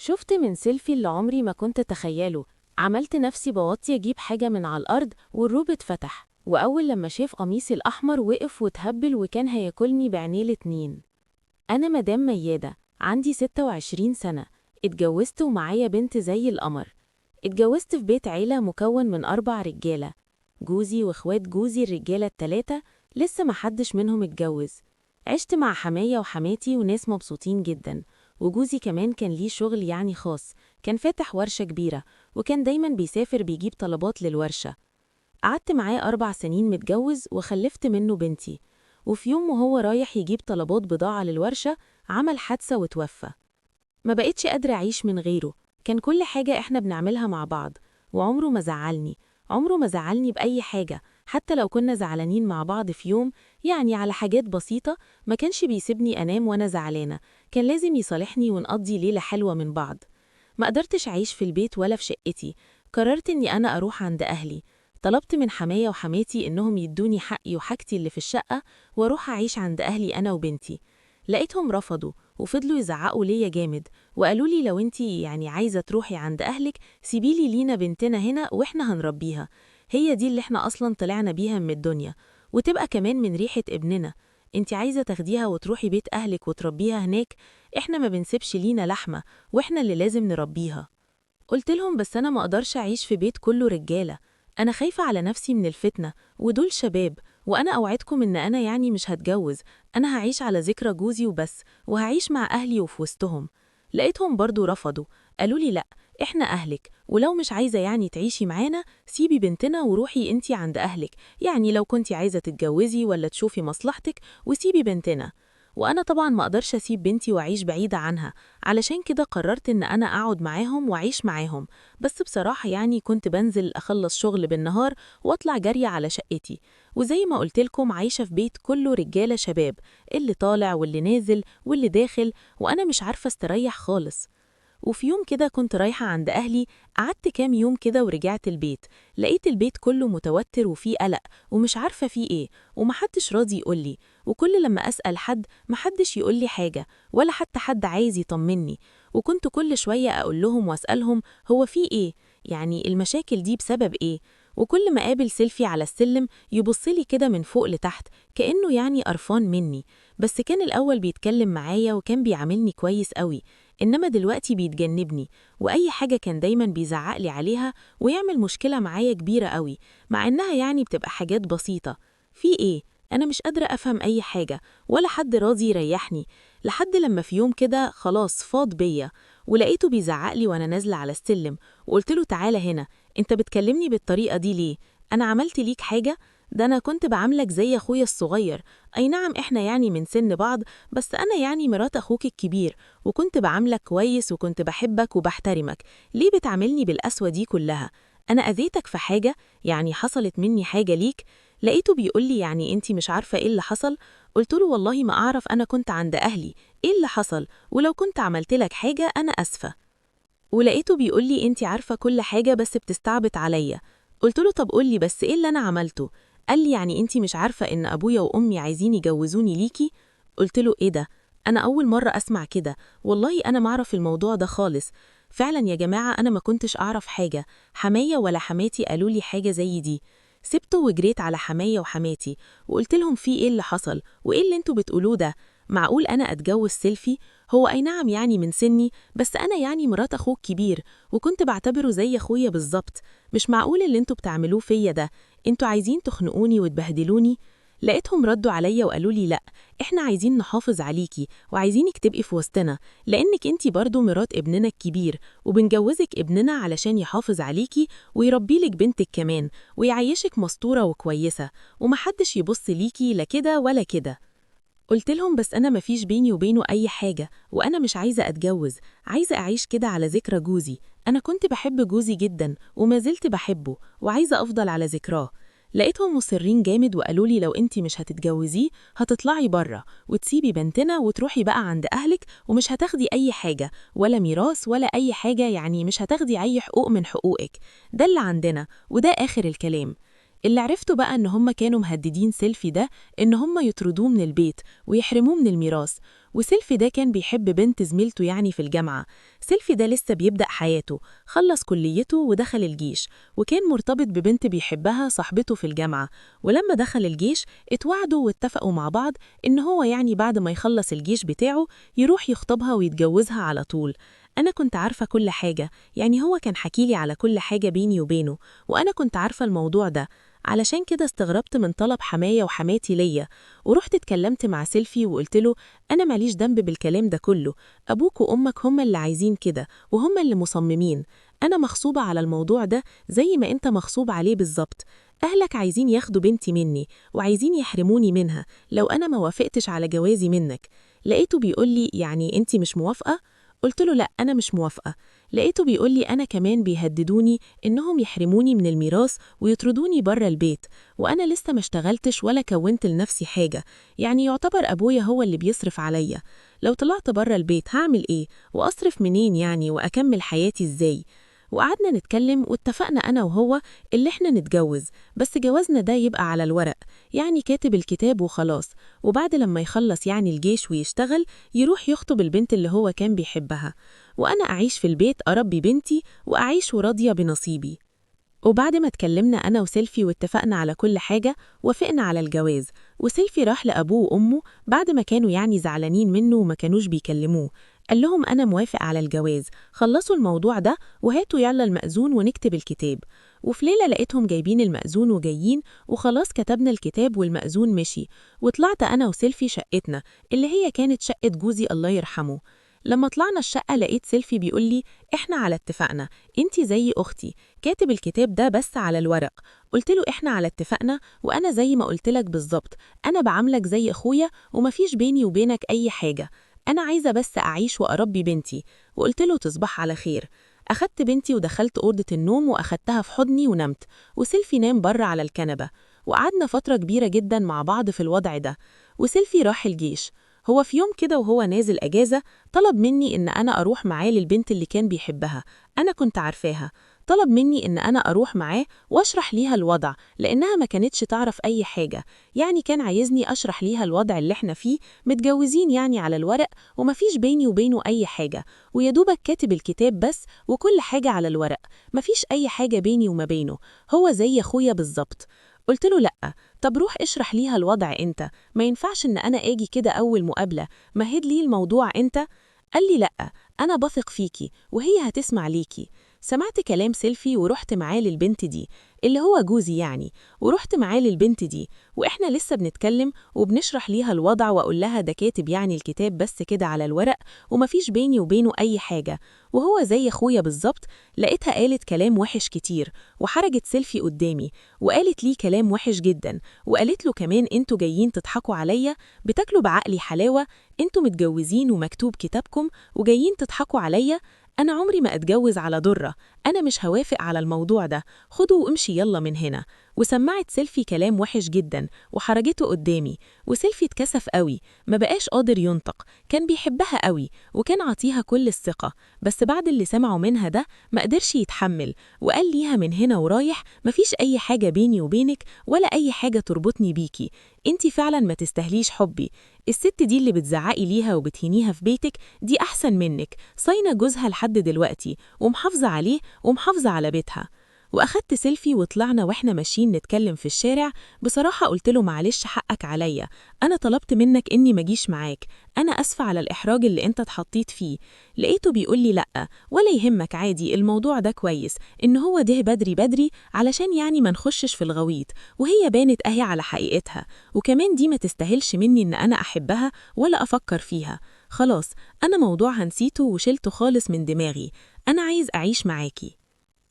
شفت من سيلفي اللي عمري ما كنت أتخيله. عملت نفسي بوطي أجيب حاجة من على الأرض والروب اتفتح، وأول لما شاف قميصي الأحمر وقف وتهبل وكان هياكلني بعينيه الاتنين. أنا مدام ميادة، عندي 26 سنة، اتجوزت ومعايا بنت زي القمر. اتجوزت في بيت عيلة مكون من 4 رجالة، جوزي واخوات جوزي الرجالة التلاتة لسه محدش منهم اتجوز. عشت مع حماية وحماتي وناس مبسوطين جدا، وجوزي كمان كان ليه شغل يعني خاص، كان فاتح ورشة كبيرة، وكان دايما بيسافر بيجيب طلبات للورشة. قعدت معاه 4 سنين متجوز وخلفت منه بنتي، وفي يوم وهو رايح يجيب طلبات بضاعة للورشة عمل حادثة وتوفى. ما بقتش قادرة أعيش من غيره، كان كل حاجة إحنا بنعملها مع بعض، وعمره ما زعلني، عمره ما زعلني بأي حاجة، حتى لو كنا زعلانين مع بعض في يوم، يعني على حاجات بسيطة، ما كانش بيسيبني أنام وأنا زعلانة، كان لازم يصالحني ونقضي ليلة حلوة من بعض. ما قدرتش أعيش في البيت ولا في شقتي، قررت إني أنا أروح عند أهلي. طلبت من حماية وحماتي إنهم يدوني حقي وحاجتي اللي في الشقة وأروح أعيش عند أهلي أنا وبنتي. لقيتهم رفضوا وفضلوا يزعقوا ليا جامد، وقالوا لي لو انتي يعني عايزة تروحي عند أهلك سيبيلي لينا بنتنا هنا وإحنا هنربيها، هي دي اللي إحنا أصلا طلعنا بيها من الدنيا، وتبقى كمان من ريحة ابننا. انتي عايزة تاخديها وتروحي بيت أهلك وتربيها هناك، إحنا ما بنسيبش لينا لحمة، وإحنا اللي لازم نربيها. قلت لهم بس أنا ما أقدرش أعيش في بيت كله رجالة، أنا خايفة على نفسي من الفتنة، ودول شباب، وأنا أوعدكم إن أنا يعني مش هتجوز، أنا هعيش على ذكرى جوزي وبس، وهعيش مع أهلي وفي وسطهم. لقيتهم برضو رفضوا، قالوا لي لأ، إحنا أهلك، ولو مش عايزة يعني تعيشي معانا سيبي بنتنا وروحي انتي عند أهلك، يعني لو كنتي عايزة تتجوزي ولا تشوفي مصلحتك وسيبي بنتنا. وأنا طبعا ما أقدرش أسيب بنتي وأعيش بعيدة عنها، علشان كده قررت إن أنا أقعد معاهم وأعيش معاهم. بس بصراحة يعني كنت بنزل أخلص شغل بالنهار وأطلع جري على شقتي، وزي ما قلتلكم عايشة في بيت كله رجالة شباب، اللي طالع واللي نازل واللي داخل، وأنا مش عارفة استريح خالص. وفي يوم كده كنت رايحة عند أهلي، قعدت كام يوم كده ورجعت البيت، لقيت البيت كله متوتر وفيه قلق، ومش عارفة فيه إيه، ومحدش راضي يقولي، وكل لما أسأل حد محدش يقولي حاجة، ولا حتى حد عايز يطمني. وكنت كل شوية أقول لهم وأسألهم هو فيه إيه، يعني المشاكل دي بسبب إيه. وكل ما قابل سيلفي على السلم يبصلي كده من فوق لتحت، كأنه يعني قرفان مني. بس كان الأول بيتكلم معايا وكان بيعاملني كويس قوي، إنما دلوقتي بيتجنبني، وأي حاجة كان دايما بيزعقلي عليها ويعمل مشكلة معايا كبيرة قوي، مع إنها يعني بتبقى حاجات بسيطة. في إيه؟ أنا مش قادرة أفهم أي حاجة، ولا حد راضي يريحني، لحد لما في يوم كده خلاص فاض بيا، ولقيته بيزعقلي وأنا نازلة على السلم، وقلت له تعالى هنا، أنت بتكلمني بالطريقة دي ليه؟ أنا عملت ليك حاجة؟ ده أنا كنت بعاملك زي أخويا الصغير، أي نعم إحنا يعني من سن بعض، بس أنا يعني مرات أخوك الكبير، وكنت بعاملك كويس وكنت بحبك وبحترمك، ليه بتعاملني بالقسوة دي كلها؟ أنا أذيتك في حاجة؟ يعني حصلت مني حاجة ليك؟ لقيته بيقولي يعني أنتي مش عارفة إيه اللي حصل؟ قلت له والله ما أعرف، أنا كنت عند أهلي، إيه اللي حصل؟ ولو كنت عملت لك حاجة أنا أسفة. ولقيته بيقولي أنتي عارفة كل حاجة بس بتستعبط عليا. قلت له طب قولي بس إيه اللي أنا عملته؟ قال لي يعني أنتي مش عارفة إن أبويا وأمي عايزين يجوزوني ليكي؟ قلت له إيه ده؟ أنا أول مرة أسمع كده، والله أنا معرف الموضوع ده خالص. فعلا يا جماعة أنا ما كنتش أعرف حاجة، حماية ولا حماتي قالوا لي حاجة زي دي. سبته وجريت على حماية وحماتي وقلت لهم في إيه اللي حصل وإيه اللي انتوا بتقولوه ده؟ معقول أنا أتجوز سيلفي؟ هو أي نعم يعني من سني، بس أنا يعني مرات أخوك كبير، وكنت بعتبره زي أخويا بالظبط، مش معقول اللي انتوا بتعملوه فيا ده، انتوا عايزين تخنقوني وتبهدلوني؟ لقيتهم ردوا عليا وقالوا لي لأ، إحنا عايزين نحافظ عليكي وعايزينك تبقي في وسطنا، لأنك انتي برضو مرات ابننا الكبير، وبنجوزك ابننا علشان يحافظ عليكي ويربي لك بنتك كمان، ويعيشك مستورة وكويسة، ومحدش يبص ليكي لا كده ولا كده. قلت لهم بس أنا مفيش بيني وبينه أي حاجة، وأنا مش عايزة أتجوز، عايزة أعيش كده على ذكرى جوزي، أنا كنت بحب جوزي جدا وما زلت بحبه وعايزة أفضل على ذكراه. لقيتهم مصرين جامد وقالوا لي لو أنتي مش هتتجوزيه هتطلعي بره وتسيبي بنتنا وتروحي بقى عند أهلك، ومش هتاخدي أي حاجة ولا ميراث ولا أي حاجة، يعني مش هتاخدي أي حقوق من حقوقك، ده اللي عندنا وده آخر الكلام. اللي عرفته بقى إن هم كانوا مهددين سيلفي ده إن هم يطردوه من البيت ويحرموه من الميراث. وسيلفي ده كان بيحب بنت زميلته يعني في الجامعة. سيلفي ده لسه بيبدأ حياته، خلص كليته ودخل الجيش، وكان مرتبط ببنت بيحبها صاحبته في الجامعة. ولما دخل الجيش اتوعدوا واتفقوا مع بعض إن هو يعني بعد ما يخلص الجيش بتاعه يروح يخطبها ويتجوزها على طول. أنا كنت عارفة كل حاجة، يعني هو كان حكيلي على كل حاجة بيني وبينه، وأنا كنت عارفة الموضوع ده. علشان كده استغربت من طلب حماية وحماتي ليا، ورحت اتكلمت مع سيلفي وقلت له أنا ماليش ذنب بالكلام ده كله، أبوك وأمك هم اللي عايزين كده وهم اللي مصممين. أنا مغصوبة على الموضوع ده زي ما أنت مغصوب عليه بالظبط. أهلك عايزين ياخدوا بنتي مني وعايزين يحرموني منها لو أنا ما وافقتش على جوازي منك. لقيته بيقول لي يعني أنت مش موافقة؟ قلت له لأ أنا مش موافقة. لقيته بيقول لي أنا كمان بيهددوني إنهم يحرموني من الميراث ويطردوني بره البيت، وأنا لسه ما اشتغلتش ولا كونت لنفسي حاجة، يعني يعتبر أبويا هو اللي بيصرف عليا. لو طلعت بره البيت هعمل إيه؟ وأصرف منين يعني وأكمل حياتي إزاي؟ وقعدنا نتكلم واتفقنا أنا وهو اللي إحنا نتجوز، بس جوازنا ده يبقى على الورق، يعني كاتب الكتاب وخلاص. وبعد لما يخلص يعني الجيش ويشتغل يروح يخطب البنت اللي هو كان بيحبها، وأنا أعيش في البيت أربي بنتي وأعيش وراضية بنصيبي. وبعد ما اتكلمنا أنا وسيلفي واتفقنا على كل حاجة وافقنا على الجواز. وسيلفي راح لأبوه وأمه بعد ما كانوا يعني زعلانين منه وما كانوش بيكلموه، قال لهم أنا موافق على الجواز، خلصوا الموضوع ده وهاتوا يلا المأذون ونكتب الكتاب. وفي ليلة لقيتهم جايبين المأذون وجايين، وخلاص كتبنا الكتاب والمأذون مشي. وطلعت أنا وسيلفي شقتنا اللي هي كانت شقة جوزي الله يرحمه. لما طلعنا الشقة لقيت سيلفي بيقول لي إحنا على اتفقنا، إنتي زي أختي، كاتب الكتاب ده بس على الورق. قلت له إحنا على اتفقنا وأنا زي ما قلت لك بالظبط، أنا بعاملك زي أخويا ومفيش بيني وبينك أي حاجة، أنا عايزة بس أعيش وأربي بنتي. وقلت له تصبح على خير. أخدت بنتي ودخلت أوضة النوم وأخدتها في حضني ونمت، وسيلفي نام بره على الكنبة. وقعدنا فترة كبيرة جدا مع بعض في الوضع ده. وسيلفي راح الجيش. هو في يوم كده وهو نازل أجازة طلب مني إن أنا أروح معاه للبنت اللي كان بيحبها، أنا كنت عارفاها. طلب مني إن أنا أروح معاه وأشرح ليها الوضع لأنها ما كانتش تعرف أي حاجة، يعني كان عايزني أشرح ليها الوضع اللي احنا فيه، متجوزين يعني على الورق ومفيش بيني وبينه أي حاجة، ويدوبك كاتب الكتاب بس وكل حاجة على الورق، مفيش أي حاجة بيني وما بينه، هو زي أخويا بالظبط. قلت له لأ، طب روح اشرح ليها الوضع أنت، ما ينفعش إن أنا آجي كده أول مقابلة، مهد لي الموضوع أنت. قال لي لأ، أنا بثق فيكي وهي هتسمع ليكي. سمعت كلام سيلفي ورحت معاه للبنت دي اللي هو جوزي يعني، ورحت معاه للبنت دي وإحنا لسه بنتكلم وبنشرح ليها الوضع وأقول لها ده كاتب يعني الكتاب بس كده على الورق ومفيش بيني وبينه أي حاجة وهو زي أخويا بالظبط. لقيتها قالت كلام وحش كتير وحرجت سيلفي قدامي وقالت لي كلام وحش جدا، وقالت له كمان انتوا جايين تضحكوا عليا، بتاكلوا بعقلي حلاوة، انتوا متجوزين ومكتوب كتابكم وجايين تضحكوا عليا. أنا عمري ما أتجوز على ضرة، أنا مش هوافق على الموضوع ده، خدوا وامشي يلا من هنا. وسمعت سيلفي كلام وحش جدا وحرجته قدامي، وسيلفي اتكسف قوي، ما بقاش قادر ينطق، كان بيحبها قوي وكان عطيها كل الثقة، بس بعد اللي سمعوا منها ده ما قدرش يتحمل، وقال ليها من هنا ورايح مفيش أي حاجة بيني وبينك ولا أي حاجة تربطني بيكي، انتي فعلا ما تستهليش حبي، الست دي اللي بتزعقي ليها وبتهينيها في بيتك دي أحسن منك، صاينة جوزها لحد دلوقتي ومحافظة عليه ومحافظة على بيتها. وأخدت سيلفي وطلعنا وإحنا ماشيين نتكلم في الشارع. بصراحة قلت له معلش حقك عليا، أنا طلبت منك إني مجيش معاك، أنا أسفة على الإحراج اللي أنت اتحطيت فيه. لقيته بيقول لي لأ ولا يهمك عادي، الموضوع ده كويس إن هو ده بدري بدري علشان يعني ما نخشش في الغويط، وهي بانت أهي على حقيقتها، وكمان دي ما تستاهلش مني إن أنا أحبها ولا أفكر فيها. خلاص أنا موضوعها نسيته وشلته خالص من دماغي، أنا عايز أعيش معاكي.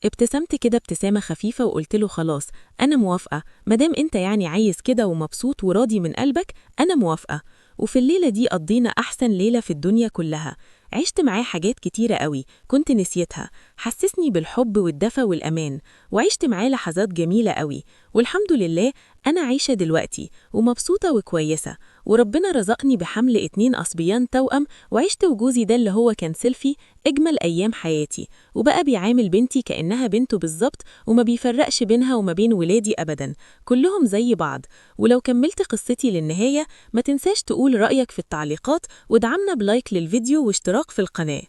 ابتسمت كده ابتسامة خفيفة وقلت له خلاص أنا موافقة، مادام أنت يعني عايز كده ومبسوط وراضي من قلبك أنا موافقة. وفي الليلة دي قضينا أحسن ليلة في الدنيا كلها، عشت معاه حاجات كتيرة قوي كنت نسيتها، حسسني بالحب والدفى والأمان، وعشت معاه لحظات جميلة قوي، والحمد لله أنا عايشة دلوقتي ومبسوطة وكويسة، وربنا رزقني بحمل 2 أصبيان توأم، وعشت وجوزي ده اللي هو كان سيلفي أجمل أيام حياتي، وبقى بيعامل بنتي كأنها بنته بالظبط، وما بيفرقش بينها وما بين ولادي أبدا، كلهم زي بعض. ولو كملت قصتي للنهاية ما تنساش تقول رأيك في التعليقات، ودعمنا بلايك للفيديو واشتراك في القناة.